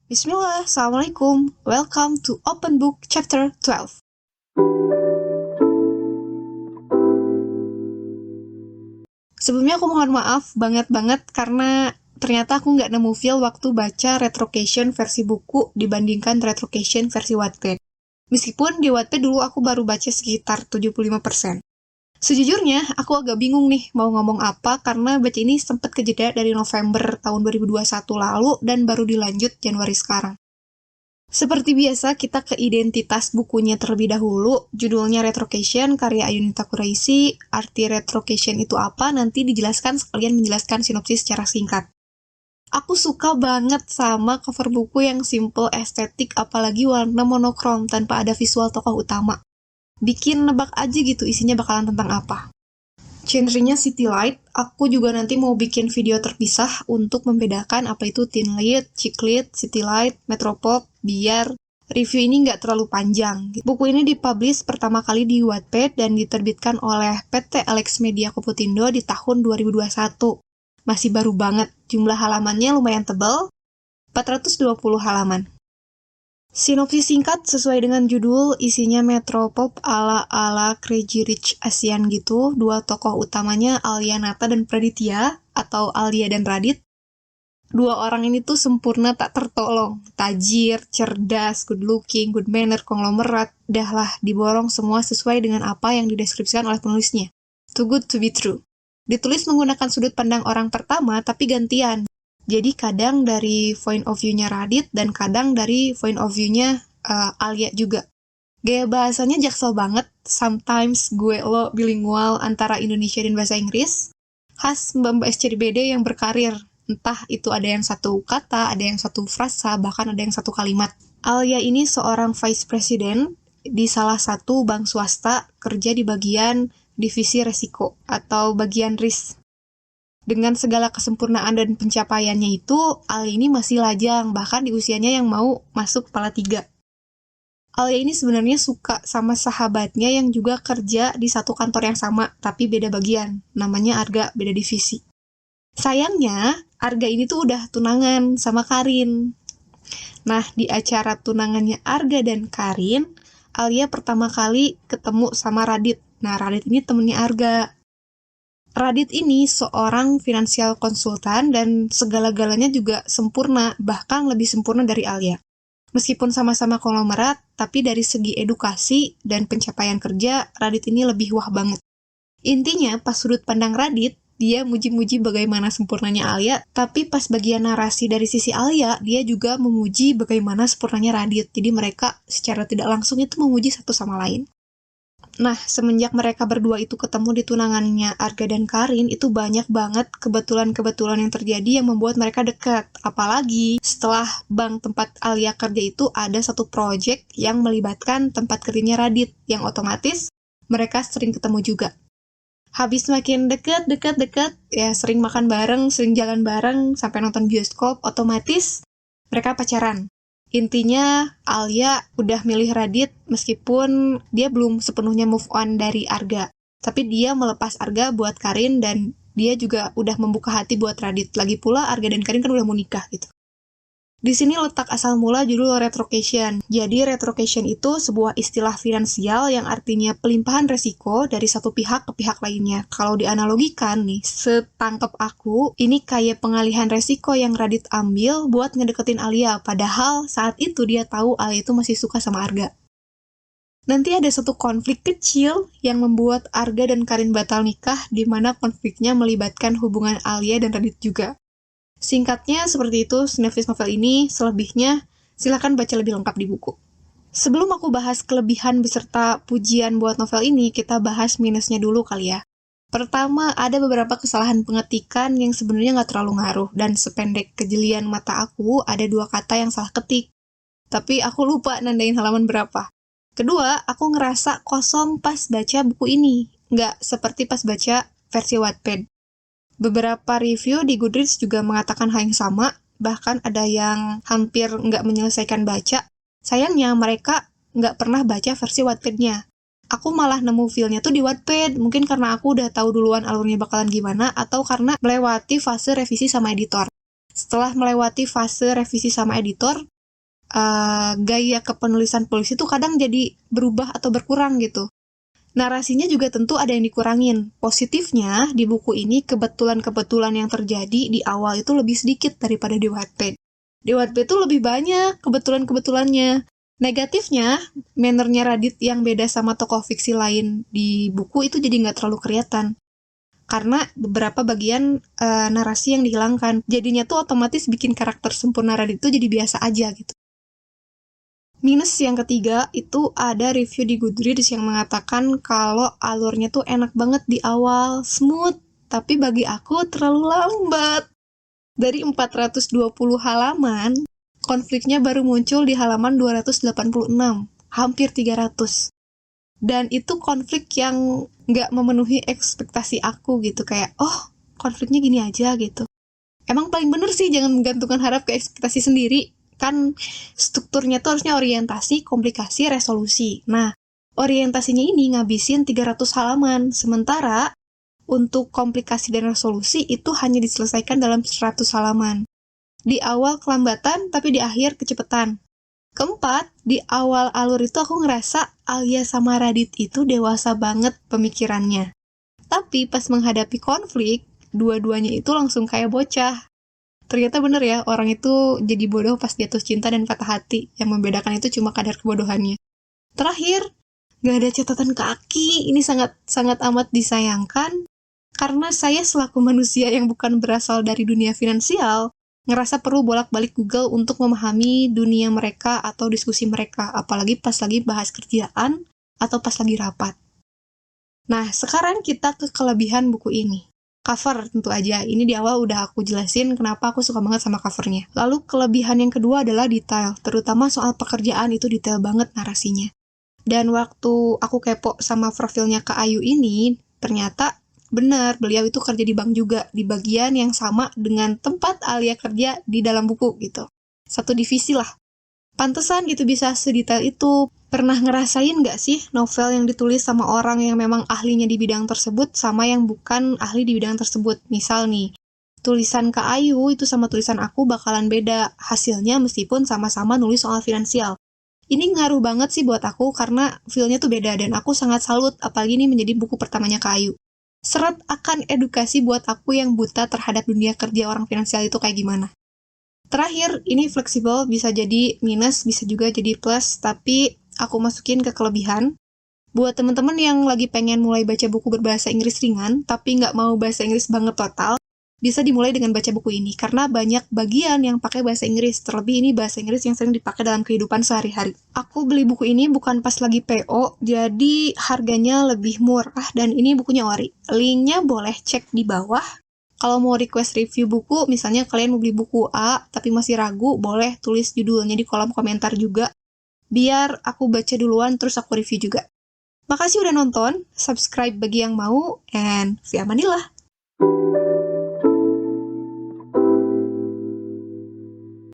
Bismillah, Assalamualaikum. Welcome to Open Book Chapter 12. Sebelumnya aku mohon maaf banget karena ternyata aku nggak nemu feel waktu baca retrocation versi buku dibandingkan retrocation versi Wattpad. Meskipun di Wattpad dulu aku baru baca sekitar 75%. Sejujurnya, aku agak bingung nih mau ngomong apa karena baca ini sempat kejeda dari November tahun 2021 lalu dan baru dilanjut Januari sekarang. Seperti biasa, kita ke identitas bukunya terlebih dahulu. Judulnya Retrocation, karya Ayunita Quraisy. Arti retrocation itu apa? Nanti dijelaskan sekalian menjelaskan sinopsis secara singkat. Aku suka banget sama cover buku yang simple, estetik, apalagi warna monokrom tanpa ada visual tokoh utama. Bikin nebak aja gitu isinya bakalan tentang apa. Genre-nya City Light, aku juga nanti mau bikin video terpisah untuk membedakan apa itu Teen Lit, Chick Lit, City Light, Metropop, biar review ini nggak terlalu panjang. Buku ini dipublish pertama kali di Wattpad dan diterbitkan oleh PT Alex Media Koputindo di tahun 2021. Masih baru banget, jumlah halamannya lumayan tebal, 420 halaman. Sinopsis singkat sesuai dengan judul, isinya metropop ala-ala Crazy Rich Asian gitu. Dua tokoh utamanya Alia Nata dan Praditya, atau Alia dan Radit. Dua orang ini tuh sempurna tak tertolong. Tajir, cerdas, good looking, good manner, konglomerat. Dahlah, diborong semua sesuai dengan apa yang dideskripsikan oleh penulisnya. Too good to be true. Ditulis menggunakan sudut pandang orang pertama, tapi gantian. Jadi kadang dari point of view-nya Radit dan kadang dari point of view-nya Alia juga. Gaya bahasanya jaksel banget, sometimes gue lo bilingual antara Indonesia dan bahasa Inggris. Khas mbak-mbak SCDBD yang berkarir, entah itu ada yang satu kata, ada yang satu frasa, bahkan ada yang satu kalimat. Alia ini seorang vice president di salah satu bank swasta, kerja di bagian divisi resiko atau bagian risk. Dengan segala kesempurnaan dan pencapaiannya itu, Alia ini masih lajang, bahkan di usianya yang mau masuk kepala 3. Alia ini sebenarnya suka sama sahabatnya yang juga kerja di satu kantor yang sama, tapi beda bagian. Namanya Arga, beda divisi. Sayangnya, Arga ini tuh udah tunangan sama Karin. Nah, di acara tunangannya Arga dan Karin, Alia pertama kali ketemu sama Radit. Nah, Radit ini temennya Arga. Radit ini seorang finansial konsultan dan segala-galanya juga sempurna, bahkan lebih sempurna dari Alia. Meskipun sama-sama konglomerat, tapi dari segi edukasi dan pencapaian kerja, Radit ini lebih wah banget. Intinya, pas sudut pandang Radit, dia muji-muji bagaimana sempurnanya Alia, tapi pas bagian narasi dari sisi Alia, dia juga memuji bagaimana sempurnanya Radit. Jadi mereka secara tidak langsung itu memuji satu sama lain. Nah, semenjak mereka berdua itu ketemu di tunangannya Arga dan Karin, itu banyak banget kebetulan-kebetulan yang terjadi yang membuat mereka dekat. Apalagi setelah bank tempat Alia kerja itu ada satu project yang melibatkan tempat kerjanya Radit, yang otomatis mereka sering ketemu juga. Habis makin dekat, ya sering makan bareng, sering jalan bareng, sampai nonton bioskop, otomatis mereka pacaran. Intinya, Alia udah milih Radit meskipun dia belum sepenuhnya move on dari Arga. Tapi dia melepas Arga buat Karin dan dia juga udah membuka hati buat Radit. Lagi pula Arga dan Karin kan udah mau nikah gitu. Di sini letak asal mula judul retrocation. Jadi retrocation itu sebuah istilah finansial yang artinya pelimpahan resiko dari satu pihak ke pihak lainnya. Kalau dianalogikan nih, setangkep aku, ini kayak pengalihan resiko yang Radit ambil buat ngedeketin Alia. Padahal saat itu dia tahu Alia itu masih suka sama Arga. Nanti ada satu konflik kecil yang membuat Arga dan Karin batal nikah, di mana konfliknya melibatkan hubungan Alia dan Radit juga. Singkatnya seperti itu sinopsis novel ini, selebihnya silakan baca lebih lengkap di buku. Sebelum aku bahas kelebihan beserta pujian buat novel ini, kita bahas minusnya dulu kali ya. Pertama, ada beberapa kesalahan pengetikan yang sebenarnya nggak terlalu ngaruh, dan sependek kejelian mata aku, ada 2 kata yang salah ketik. Tapi aku lupa nandain halaman berapa. Kedua, aku ngerasa kosong pas baca buku ini, nggak seperti pas baca versi Wattpad. Beberapa review di Goodreads juga mengatakan hal yang sama, bahkan ada yang hampir nggak menyelesaikan baca. Sayangnya mereka nggak pernah baca versi Wattpad-nya. Aku malah nemu feel-nya tuh di Wattpad, mungkin karena aku udah tahu duluan alurnya bakalan gimana, atau karena melewati fase revisi sama editor. Setelah melewati fase revisi sama editor, gaya kepenulisan puisi tuh kadang jadi berubah atau berkurang gitu. Narasinya juga tentu ada yang dikurangin. Positifnya, di buku ini kebetulan-kebetulan yang terjadi di awal itu lebih sedikit daripada di Wattpad. Di Wattpad itu lebih banyak kebetulan-kebetulannya. Negatifnya, mannernya Radit yang beda sama tokoh fiksi lain di buku itu jadi nggak terlalu kelihatan. Karena beberapa bagian narasi yang dihilangkan. Jadinya tuh otomatis bikin karakter sempurna Radit itu jadi biasa aja gitu. Minus yang ketiga, itu ada review di Goodreads yang mengatakan kalau alurnya tuh enak banget di awal, smooth, tapi bagi aku terlalu lambat. Dari 420 halaman, konfliknya baru muncul di halaman 286, hampir 300. Dan itu konflik yang nggak memenuhi ekspektasi aku gitu, kayak, oh, konfliknya gini aja gitu. Emang paling bener sih jangan menggantungkan harap ke ekspektasi sendiri. Kan strukturnya tuh harusnya orientasi, komplikasi, resolusi. Nah, orientasinya ini ngabisin 300 halaman, sementara untuk komplikasi dan resolusi itu hanya diselesaikan dalam 100 halaman. Di awal kelambatan, tapi di akhir kecepatan. Keempat, di awal alur itu aku ngerasa Alia sama Radit itu dewasa banget pemikirannya. Tapi pas menghadapi konflik, dua-duanya itu langsung kayak bocah. Ternyata bener ya, orang itu jadi bodoh pas jatuh cinta dan patah hati. Yang membedakan itu cuma kadar kebodohannya. Terakhir, gak ada catatan kaki. Ini sangat amat disayangkan. Karena saya selaku manusia yang bukan berasal dari dunia finansial, ngerasa perlu bolak-balik Google untuk memahami dunia mereka atau diskusi mereka. Apalagi pas lagi bahas kerjaan atau pas lagi rapat. Nah, sekarang kita ke kelebihan buku ini. Cover tentu aja, ini di awal udah aku jelasin kenapa aku suka banget sama covernya. Lalu kelebihan yang kedua adalah detail, terutama soal pekerjaan itu detail banget narasinya. Dan waktu aku kepo sama profilnya Kak Ayu ini, ternyata benar beliau itu kerja di bank juga, di bagian yang sama dengan tempat Alia kerja di dalam buku gitu. Satu divisi lah. Pantesan gitu bisa sedetail itu. Pernah ngerasain nggak sih novel yang ditulis sama orang yang memang ahlinya di bidang tersebut sama yang bukan ahli di bidang tersebut? Misal nih, tulisan Kak Ayu itu sama tulisan aku bakalan beda hasilnya meskipun sama-sama nulis soal finansial. Ini ngaruh banget sih buat aku karena feel-nya tuh beda dan aku sangat salut apalagi ini menjadi buku pertamanya Kak Ayu. Seret akan edukasi buat aku yang buta terhadap dunia kerja orang finansial itu kayak gimana. Terakhir, ini fleksibel, bisa jadi minus, bisa juga jadi plus, tapi aku masukin ke kelebihan. Buat teman-teman yang lagi pengen mulai baca buku berbahasa Inggris ringan, tapi nggak mau bahasa Inggris banget total, bisa dimulai dengan baca buku ini, karena banyak bagian yang pakai bahasa Inggris, terlebih ini bahasa Inggris yang sering dipakai dalam kehidupan sehari-hari. Aku beli buku ini bukan pas lagi PO, jadi harganya lebih murah, dan ini bukunya ori. Linknya boleh cek di bawah. Kalau mau request review buku, misalnya kalian mau beli buku A, tapi masih ragu, boleh tulis judulnya di kolom komentar juga. Biar aku baca duluan, terus aku review juga. Makasih udah nonton, subscribe bagi yang mau, and fi amanillah.